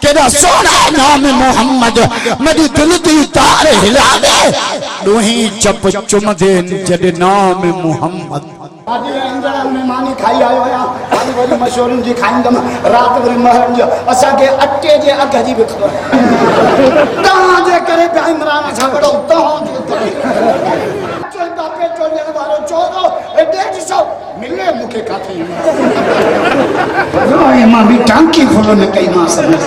जेड़ा सोना नाम मोहम्मद मेरी दिल दी तार हिला दे दोही चप चुम दे जेड़े नाम मोहम्मद आज इंद्रा मेहमानी खाई आयो या आज वरी मशहूरन जी खाइंदम रात वरी महरन जो असा के अट्टे जे अग जी भी खबर ता जे करे पे इमरान झगड़ो ता चल बापे चोले वालो चोरो ए 150 मिले मुके काथे भाई मां भी टांकी खोलो ने कई मां समझ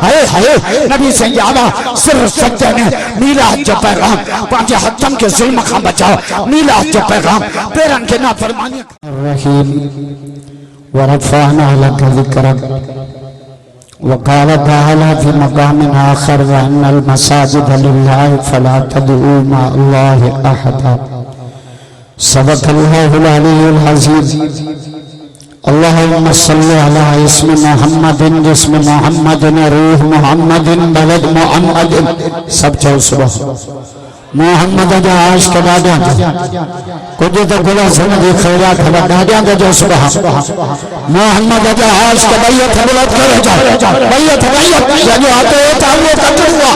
हाय हाय नबी से यादा सिर सच्चे ने मीलाद जो पैगाम पांचे हत्तम के जुल्म का बचाओ मीलाद जो पैगाम पेरन के ना फरमानी रहीम वरफ़अना लक ज़िक्रक वक़ाल तआला फ़ी मक़ाम आख़र वअन्नल मसाजिद लिल्लाहि फ़ला तदऊ मअल्लाहि अहदा सदक़ल्लाहुल अलीयुल अज़ीम अल्लाहुम्मा सल्लि अला इस्मि मुहम्मदिन जिस्मि मुहम्मदिन रूह मुहम्मदिन बलद मुहम्मदिन सब चल सुबह मोहम्मद जा आशिक दादा कुछ तो गुला समझ खैरा खबर दादा का जो सुबह मोहम्मद जा आशिक बैयत बुलंद करो जाओ बैयत जो आते हो तालो तजुआ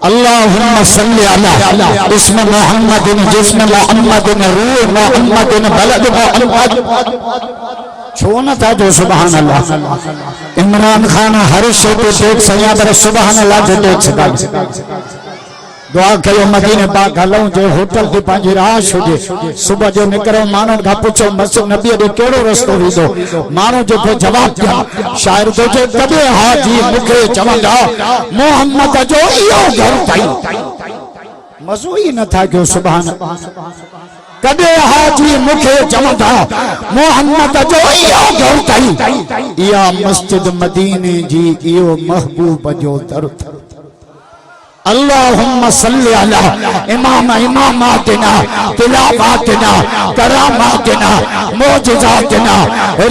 अल्लाहुम्मा सल्लि अला इस्मि मुहम्मदिन जिस्मि मुहम्मदिन रूह मुहम्मदिन बलद मुहम्मद छो न था जो सुभान अल्लाह इमरान खान हर शे पे देख सया पर सुभान अल्लाह जो देख सका दुआ कयो मदीने पाक हलऊं जो होटल की पांजी राश हुजे सुबह जो निकरो मानो का पूछो मस्जिद नबी दे केड़ो रस्तो वीदो मानो जो पे जवाब दिया शायर तो जे कदे हाजी मुखे चवंदा मोहम्मद जो इयो घर ताई मजो ही न था जो सुभान कदे हाजी मुखे चवंदा मोहम्मद जो इयो घर ताई या मस्जिद मदीने जी इयो महबूब जो दर अल्लाहुम्मा सल्लि अला इमाम इमामातिना तिलावातिना करामातिना मौजिजातिना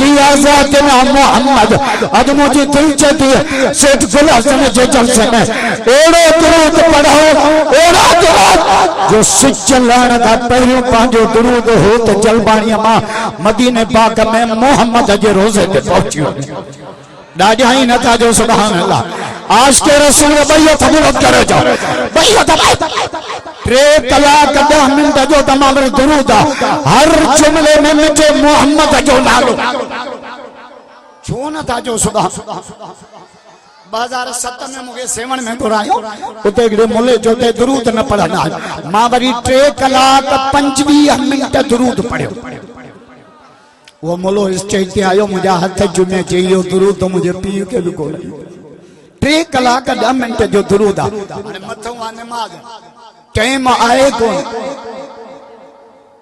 रियाजातिना मोहम्मद अद मुझे दिल चती सेठ गुलासन जे जलसे में ओड़ो दुरूद पढ़ो ओड़ा दुरूद जो सिच लाण का पहियो पांजो दुरूद हो तो जलबाणी मां मदीने पाक में मोहम्मद जे रोजे ते पहुंचियो दादा ही न था जो सुभान अल्लाह आज के रसूल बैयत बुलंद करे जाओ बैयत 3 तलाक 10 मिनट जो तमाम दुरूद हर जुमले में मुझे मोहम्मद जो नालो छो न था जो सुभान 2007 में मुझे सेवन में घुरायो उते गड़े मुले जो ते दुरूद न पढ़ना मां वरी 3 कलाक 25 मिनट दुरूद पढ़ियो वो मुलो स्टेज ते आयो मुझा हाथ जुमे चयो दुरूद तो मुझे पी के भी कोन 3 कलाक 10 मिनट जो दुरूद आ मथो आ नमाज टाइम आए कोन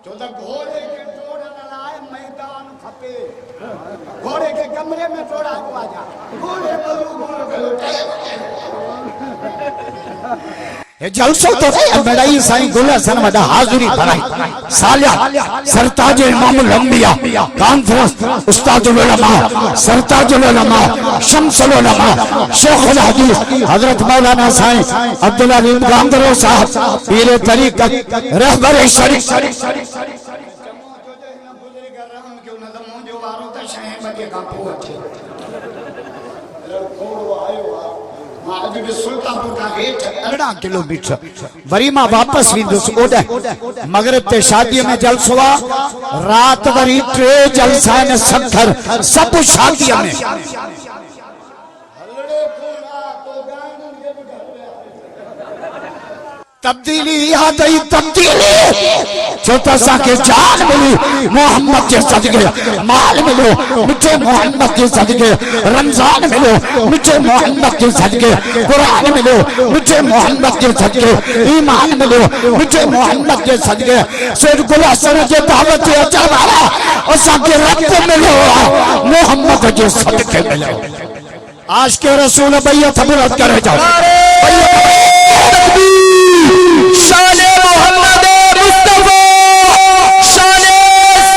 जो त घोड़े के तोड़ न लाए मैदान खपे घोड़े के कमरे में तोड़ा को आजा घोड़े बलू जलसो तो बड़ाई साईं गुलसन वडा हाजिरी भराई सालिया सरताज इमामुल अंबिया कॉन्फ्रेंस उस्तादुल उलमा सरताजुल उलमा शम्सुल उलमा शेखुल हदीस हजरत मौलाना साईं अब्दुल अलीम गांधरो साहब पीर तरीकत रहबर शरीफ सुल्तानपुर का 18 किलोमीटर वरी मां वापस विंदुस ओडे मगरिब ते शादी में जलसो रात वरी 3 जलसा ने सखर सब शादी में तब्दीली याद आई तब्दीली छोटा सा के जान मिली मोहम्मद के सदके माल मिलो मुझे मोहम्मद के सदके रमजान मिलो मुझे मोहम्मद के सदके कुरान मिलो मुझे मोहम्मद के सदके ईमान मिलो मुझे मोहम्मद के सदके शेर गुलासन के दावत अचा वाला असा के रब मिलो मोहम्मद के सदके मिलो आज के रसूल बैयत बुलंद करे जाओ शान मोहम्मद मुस्तफा शान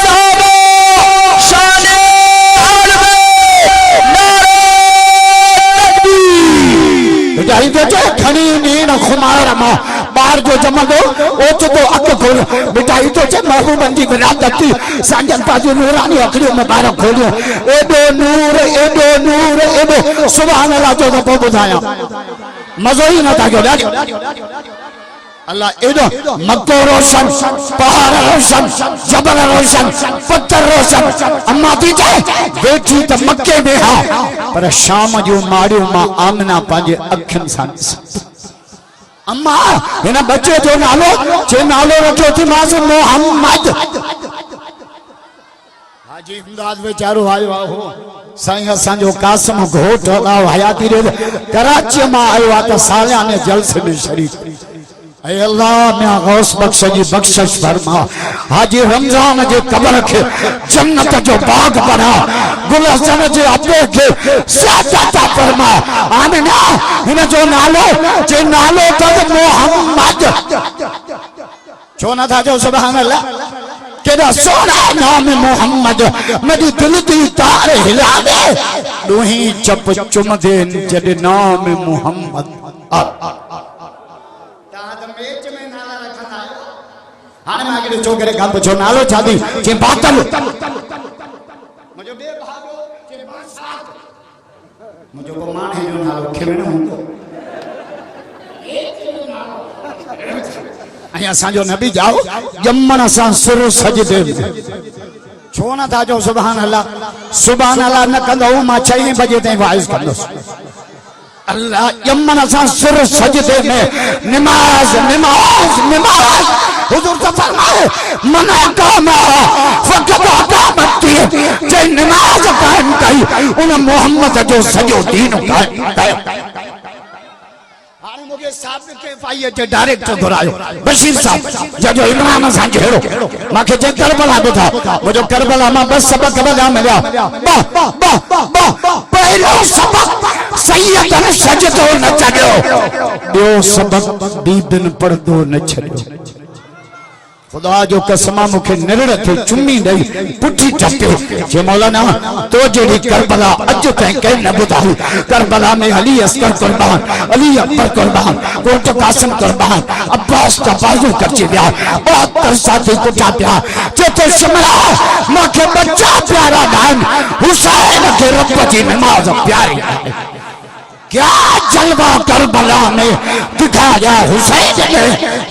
साहबा शान आलम नारे तकबीर जाई बेटे खनी नीन खुमार मा बार जो जमंदो ओच तो अख खोल मिठाई तो चे महबूबन जी विरादत थी संजन पाजू नूरानी अखड़ियों में बार खोलियो एडो नूर एडो सुभान अल्लाह जो तो बुधाया मजो ही ना था जो अल्लाह एडो मक्को रोशन पहाड़ रोशन जबल रोशन पत्थर रोशन अम्मा थी जाए बेटी तो मक्के में हा पर शाम जो मारियो मां आमना पांजे अखिन सां अम्मा हिन बच्चे जो नालो रखियो थी मां मोहम्मद हाजी इमदाद बेचारो आयो हो साईं असांजो कासिम घोट हयाती रे कराची मां आयो आ त सालियाने जलसे में शरीक ऐ अल्लाह मैं गौस बख्श जी बख्शिश फरमा हाजी रमजान जे कब्र के जन्नत जो बाग बना गुलशन जे अबे के सादत फरमा आमीन इन जो नालो तद मोहम्मद छो ना था जो सुभान अल्लाह केड़ा सोना नाम मोहम्मद मेरी दिल दी तार हिला दे दोही चप चुम दे जद नाम मोहम्मद हाने मां के छोकरे काम पुछो नालो छादी जे बातल मुजो बे भागो जे बासात मुजो को मान है जो नालो खेवणो हुंदो अया असांजो नबी जाओ जम्मन सां सुर सजदे छो न था जो सुभान अल्लाह न कंदो मां 6 बजे ताईं वाइस कंदो अल्लाह यमन सां सुर सजदे में नमाज हुजूर तो फरमाए मना कामा फकत अकामती जे नमाज कायम कई उन मोहम्मद जो सजो दीन कायम हाने मुके साहब के फाइए जे डायरेक्टर घुरायो बशीर साहब जो इमरान सां जेड़ो माके जे करबला बुधा मुजो करबला मां बस सबक बगा मिला पहलो सबक सैयदन सजदो न छड़ियो दो सबक दीदन पढ़दो न छड़ियो खुदा जो कसमा मुखे निरड़ थे चुम्मी दई पुठी टपे जे मौलाना तो जेडी करबला अज तई कह न बुधाई करबला में अली अस्कर कुर्बान अली अकबर कुर्बान कोट कासिम कुर्बान अब्बास का बाजू करचे दिया 72 साथी कुटा पिया चेते शमला माखे बच्चा प्यारा दान हुसैन के रब की नमाज प्यारी क्या जलवा करबला में दिखाया हुसैन ने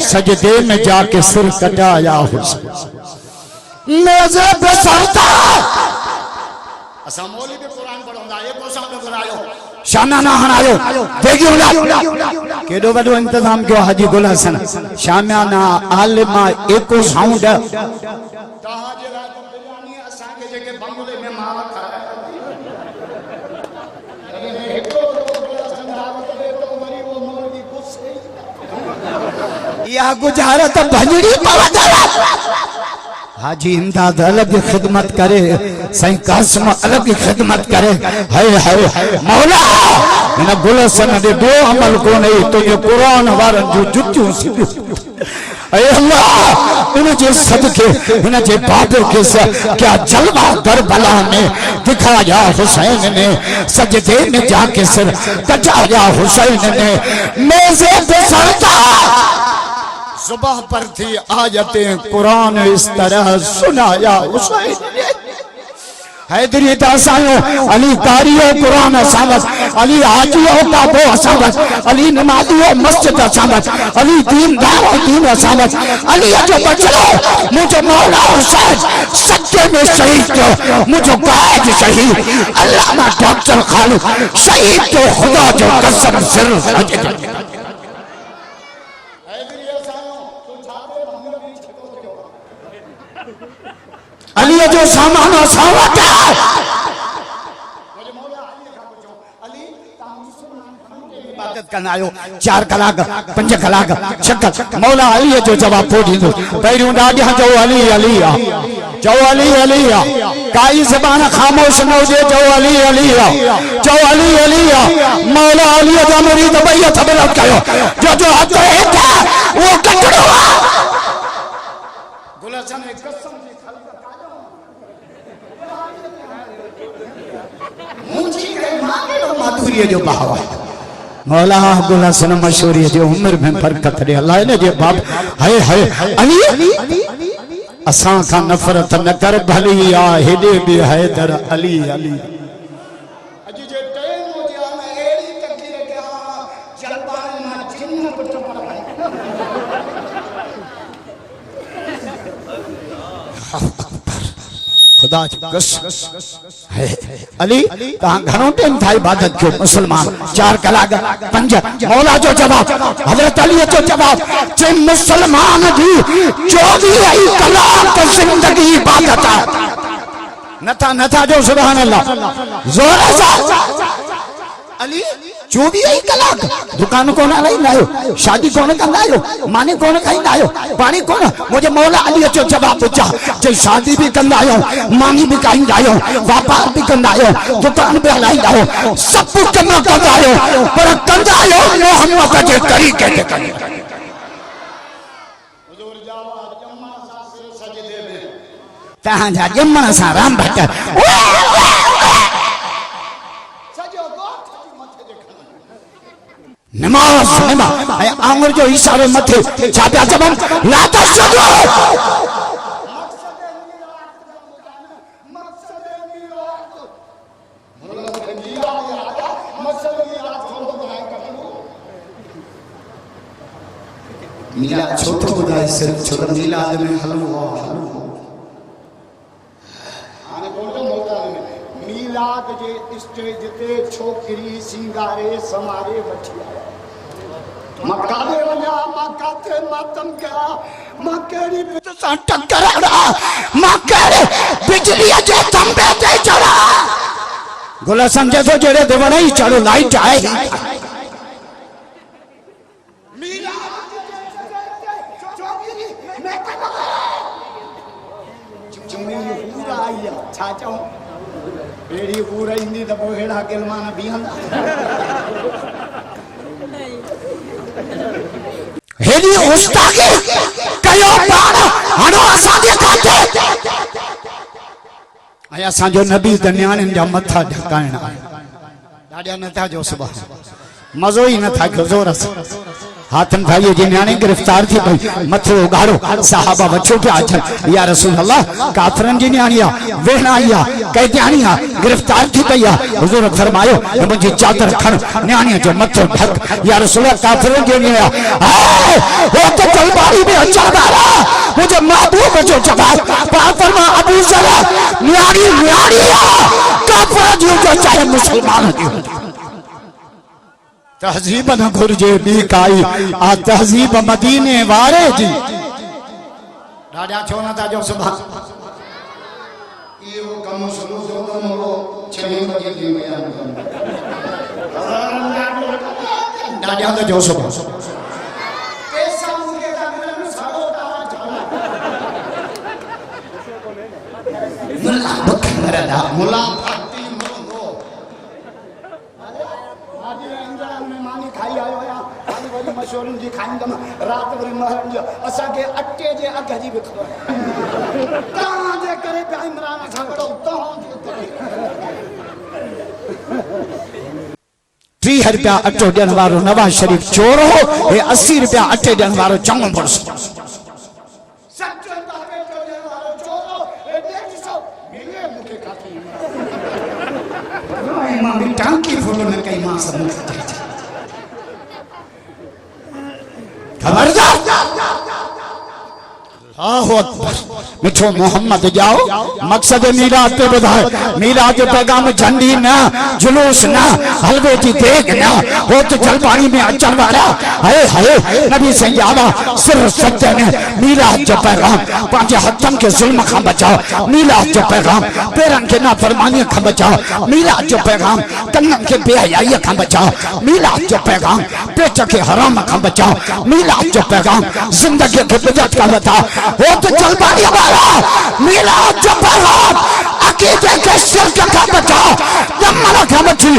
सजदे में जाके सिर कटाया हुसैन मेज़े पे सरता असा मौलवी भी कुरान पढ़ंदा एको साउंड करायो शामियाना हणायो देखियो ना केडो वडो इंतजाम कयो हाजी गुल हसन शामियाना आलिमा एको साउंड तहां जे रात बिरयानी असा के जेके बंगले में मावा खाए या गुजारत भजड़ी पवदरा हाजी इमदाद अलग खिदमत करे सही कासिम अलग खिदमत करे हाय मौला इन गुलशन दे दो अमल को नहीं तो ये कुरान वारन जो जुत्तियों सिद्धू ऐ अल्लाह इन जे सदके इन जे बाबे के क्या जलवा करबला में दिखाया हुसैन ने सजदे में जाके सिर कटाया हुसैन ने मेज़े पे सरता सुबह पर थी आयतें कुरान इस तरह सुनाया हुसैन ने हैदरी तासायो अली कारियो कुरान सामत अली हाजियो का वो सामत अली नमाजियो मस्जिद सामत अली दीन सामत अली जो बचलो मुझे मौला हुसैन सच्चे में शहीद जो मुझे काज शहीद अल्लामा डॉक्टर खालू शहीद जो खुदा जो कसम सिर अली जो सामान सावत इबादत करना आयो 4 कलाक 5 कलाक 6 मौला अली जो जवाब पोड़ी दो पहिरियों ॾाढा जो अली अली जो अली काई ज़बान खामोश न हुजे जो अली जो अली मौला अली जो मुरीद भई खबर कयो जो हथ हेठा वो कटड़ो गुलशन कसम मुझी के मांगे माधुर्य जो बहाव मौला गुल हसन मशहूरी जो उम्र में बरकत दे अल्लाह ने जे बाप हाय हाय अली असां का नफरत न कर भली आ हेडे भी हैदर अली अली अज जे टाइम हो गया मैं एड़ी तकलीफ के हां जलबान में जिन्न पटो पड़ खुदा जी कस है अली तहां घणो टाइम था इबादत क्यों मुसलमान 4 कलाक 5 मौला जो जवाब हजरत अली जो जवाब जे मुसलमान जी 24 कलाक जिंदगी इबादत है नथा जो सुभान अल्लाह जोर से अली 24 कलाक दुकान कोन हलाईंदा आहियो शादी कोन कंदा आहियो मानी कोन खाईंदा आहियो पानी कोन मुझे मौला अली जो जवाब पूछा जे शादी भी कंदा आहियो मानी भी खाईंदा आहियो व्यापार भी कंदा आहियो दुकान भी हलाईंदा आहियो सब कुछ कंदा आहियो पर कंदा आहियो मोहम्मद जे तरीके ते कंदा हुजूर जावा जम्मा सा सिर सजदे में तहां जा जम्मा सा राम भट्ट नमाज आंगुर जो इशारे मथे छापिया जबन ला तशदो मीला छोटो बुधाए सिर्फ छोटो मीला में हलवा आने बोलतो मौका में मीलाद जे स्टेज ते छोकरी सिंगारे समारे वठी आया मक्का दे वना मक्का ते मातम क्या मक्कड़ी तो सा टक्कर मक्कड़े बिजली जे खंबे ते चढ़ा गोला समझे तो जेड़े दे वणई चढ़ो लाइट आए मीला छोकरी मैं चुम्मी पूरा आया छा चाहूं एड़ी पूरा इंदी त पोइ हेड़ा गिलमान बीहंदा हेडी उस्तागे कयो पाण हणो असां जे खाते आया असां जो नबी त न्याणियुनि जा मथा ढकाइण ॾाढा नथा जो सुभाणे मज़ो ई नथा कयो ज़ोर सां हाथन भाई जी न्याणी गिरफ्तार थी पई मथे उगाड़ो साहबा बचो के अचन या रसूल अल्लाह काफरन जी न्याणी आ वेण आई आ कई न्याणी आ गिरफ्तार थी पई आ हुजूर फरमायो मुझी चादर खण न्याणी जो मथो ढक या रसूल काफरन जी न्याणी आ वो तो तलवारी में अचन वाला मुझे महबूब जो जवाब फरमा अबू जर न्याणी आ काफर जो चाहे मुसलमान जो तहजीब न घुर्जे बी काई आ तहजीब मदीने वारे जी ॾाढा छो नथा जो सुभाणे इहो कम शुरू थियो त मोरो 6 बजे थी विया ॾाढा त जो सुभाणे पैसा मुके दा मिलन साड़ो ता मुला बखरदा मुला खाई आयो या पानी वाली मशहूरन जी खाईंदम रात वरी महरन जो असा के अट्टे जे अघ जी भी खबर ता जे करे पे इमरान सा बड़ो ता 30 रुपया अटो ॾियण वारो नवाज शरीफ चोर हो हे 80 रुपया अटे ॾियण वारो चङो पुरुष टांकी फुलो न कई मां सब खबरदार मिठो मोहम्मद जाओ मकसद मीरात पे बुधाए मीरात जो पैगाम झंडी न जुलूस न हलवे की देग न हो तो जल पानी में अचन वाला है नबी से जावा सिर्फ सत्य ने मीरात जो पैगाम पांचे हथन के जुल्म का बचाओ मीरात जो पैगाम पैरन के नाफरमानी का बचाओ मीरात जो पैगाम कन्नन के बेहयाई का बचाओ मीरात जो पैगाम पेट के हराम का बचाओ मीरात जो पैगाम जिंदगी के बिदअत का बचाओ वो तो जलबानी वाला मीरात जो पैगाम अकीदे के शिर्क का बचाओ जमना का बची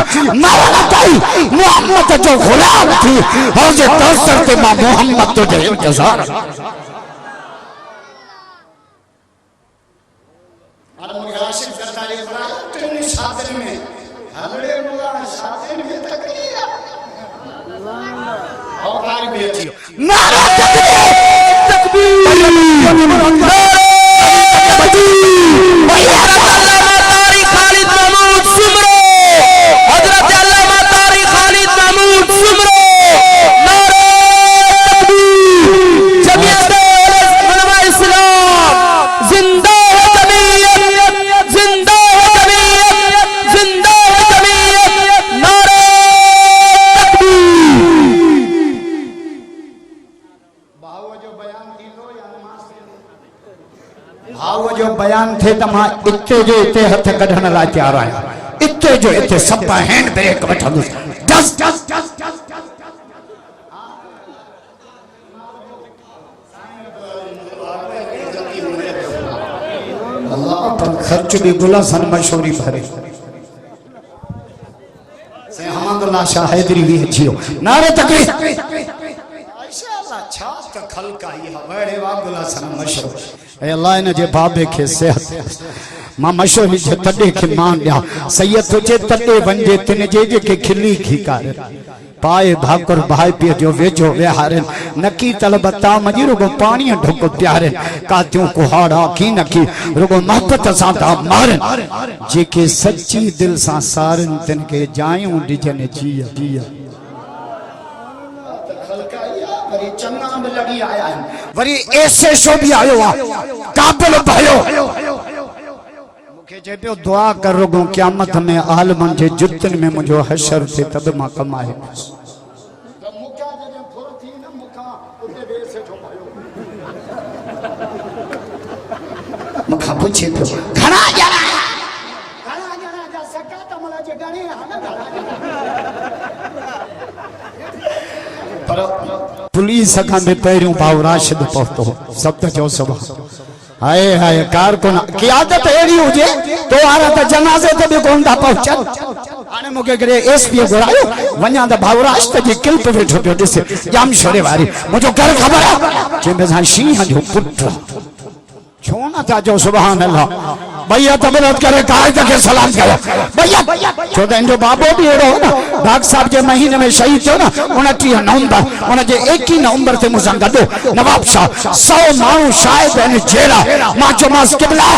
मरना ताई मोहम्मद जो गुलाम थी और जो तौसर के मां मोहम्मद तो जो इंतजार और मुझे आशिक करता है इब्राहिम शादी में हमरे मुला शादी में तकलीफ नारा भाव जो बयान थे त मां इते जो इते हथ कढण लाइ तैयार आहियां इते जो इते सब हैंड ब्रेक वठंदुसि डस डस डस डस अल्लाह पर खर्च भी गुलासन मशहूरी भरे से हमदुल्लाह शाह हैदरी भी छियो नारे तकबीर छा त खलका ई वड़े वा गुलासन मशहूर ए अल्लाह इन जे बाबे के सेहत मां मशहूरी जे तडे के मान दिया सैयद तुझे तडे वंजे तिन जे के खिली खीकार पाए भाकुर भाई पियो जो वेझो विहारन नकी तलबता मजीरो को पानी ढुक प्यारन कातियों कुहाड़ा की नकी रुगो मोहब्बत सा ता मारन जेके सच्ची दिल सा सारन तिन के जायूं डिजन जिया जिया वरी चंगा में लगी आया है वरी ऐसे शो भी आयो आ काबिल भयो मुखे जे पियो दुआ कर रुगो क़यामत में आलमन जे जुतन में मुझो हशर थे तब मां कमाए त मुका जे फुर थी न मुका उते बे से ठो भयो मुका पूछे तो घणा जरा जा सका त मला जे गणी पर पुलिस का में पैरों भाव राशिद पहुंचो शब्द जो सब हाय हाय कारकुन की आदत एड़ी हुजे तो आरा त जनाजे ते भी कोन दा पहुंचन आने मुके करे एसपी घुरायो वन्या त भाव राशिद जी किल पे वेठो पियो दिसे जाम छोरे वारी मुजो घर खबर है जे में सा सिंह जो पुत्र छो ना था जो सुभान अल्लाह भैया तबरत करे कायदा के सलाम करो भैया छोटा इंजो बाबो भी एड़ो ना भाग साहब जे महीने में शहीद थियो ना 29 नवंबर उन जे 21 नवंबर ते मुसा गडो नवाब शाह 100 मानू शायद इन जेला मां जो मास किबला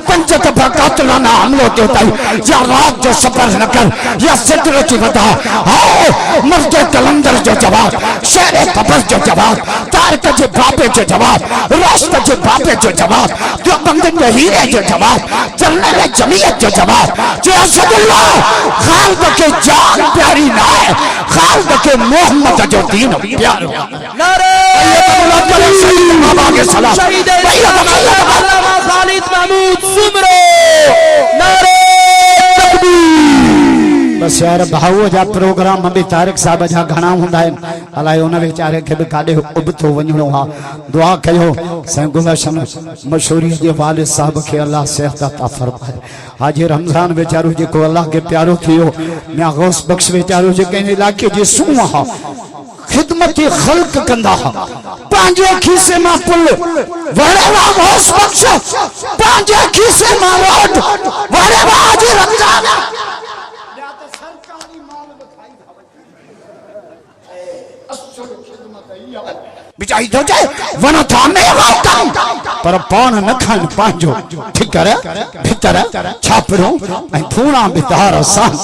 पंज दफा कातलाना हमलो थियो ताई या रात जो सफर न कर या सिदर की वदा हां मर्द कलंदर जो जवाब शेर कबर जो जवाब तारक जे बापे जो जवाब राष्ट्र जे बापे जो जवाब जो बंदन के हीरे जो जवाब चलने में जमीयत जो जवाब जो असदुल्लाह खालिद के जान प्यारी ना है खालिद के मोहम्मद जो दीन प्यारो नारे बाबा के सलाम शहीद खालिद महमूद सुमरो नारे बस यार भाऊ जा प्रोग्राम भी तारिक साहब जा घणा हुंदा अलाए उन बेचारे के भी काडे उबतो वणो हा दुआ कयो से गुलशन मशहूरी जे वालिद साहब के अल्लाह सेहत अता फरमाए हाजी रमजान बेचारो जे को अल्लाह के प्यारो थियो मैं गौस बख्श बेचारो जे के इलाके जे सुवा हा खिदमत खल्क कंदा हा पांजे खीसे मा पुल वड़ेवा गौस बख्श पांजे खीसे मा रोड वड़ेवा हाजी रमजान बिचाई तो जाए वना था में वाकम पर पान न खान पांजो ठिकर भीतर छापरो ए फूणा बितार सान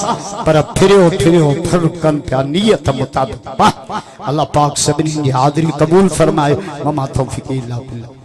पर फिरियो फरकन प्या नियत मुताबिक अल्लाह पाक सभिनी जी हाज़िरी कबूल फरमाए वमा तौफीक इल्ला बिल्लाह।